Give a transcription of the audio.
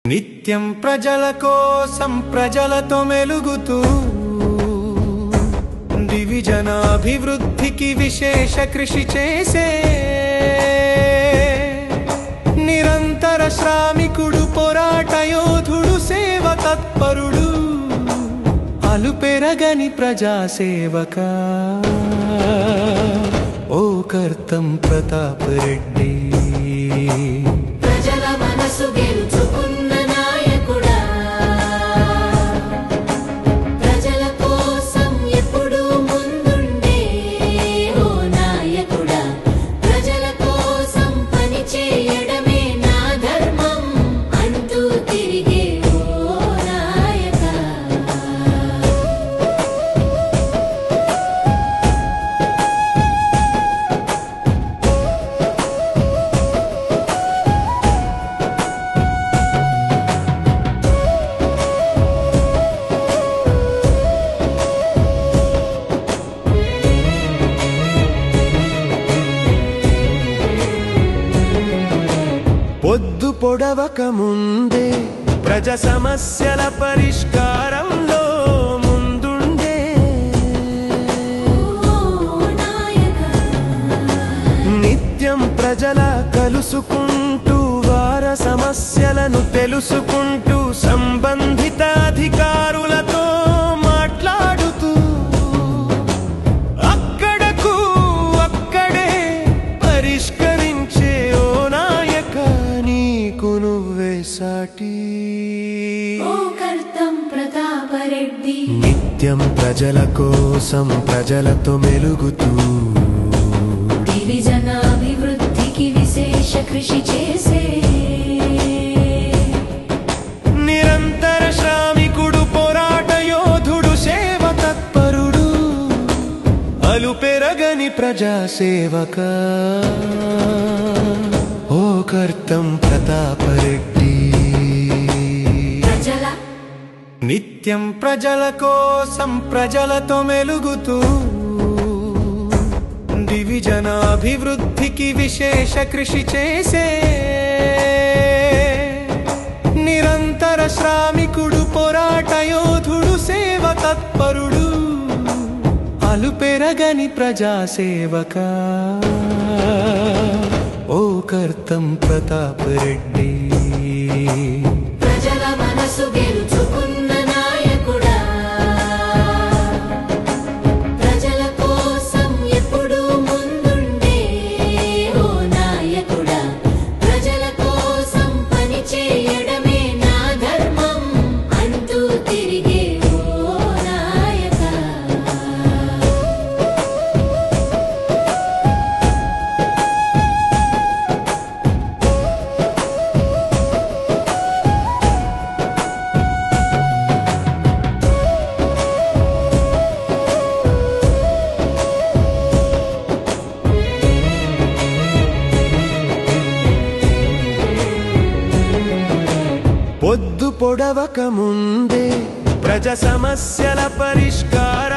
నిత్యం ప్రజల కోసం ప్రజలతో మెలుగుతూ దివిజనాభివృద్ధికి విశేష కృషి చేసే నిరంతర శ్రామికుడు పోరాట యోధుడు సేవ తత్పరుడు అలుపెరగని ప్రజాసేవక ఓ కర్తం ప్రతాప్ రెడ్డి ప్రజల మనసు గెలుచుకున్న నాయకుడా ప్రజల కోసం ఎప్పుడూ ముందుండే ఓ నాయకుడా ప్రజల కోసం పని చేయడమే నా ధర్మం అంటూ తిరిగే ఓ నాయకా పొద్దు పొడవక ముందే ప్రజా సమస్యల పరిష్కారంలో ముందుండే నిత్యం ప్రజల కలుసుకుంటూ వారి సమస్యలను తెలుసుకుంటూ సంబంధిత అధికారులతో మాట్లాడుతూ అక్కడకు అక్కడే పరిష్కరించే ఓ నాయక నీకు నువ్వే సాటి ఓ కర్తం ప్రతాప రెడ్డి నిత్యం ప్రజల కోసం ప్రజలతో మెలుగుతూ దివిజనాభివృద్ధికి విశేష కృషి చేసే నిరంతర శ్రామికుడు పోరాట యోధుడు సేవ తత్పరుడు అలుపెరగని ప్రజాసేవక ఓ కర్తం ప్రతాప రెడ్డి ప్రజల నిత్యం ప్రజల కోసం ప్రజలతో మెలుగుతూ దివిజనాభివృద్ధికి విశేష కృషి చేసే నిరంతర శ్రామికుడు పోరాట యోధుడు సేవ తత్పరుడు అలుపెరగని ప్రజాసేవక ఓ కర్తం ప్రతాప్ రెడ్డి ప్రజల మనసు గెలుచుకున్న నాయకుడా ప్రజల కోసం ఎప్పుడూ ముందుండే ఓ నాయకుడా ప్రజల కోసం పని చేయడమే నా ధర్మం అంటూ తిరిగే ఓ నాయకా పొద్దు పొడవక ముందే ప్రజా సమస్యల పరిష్కారం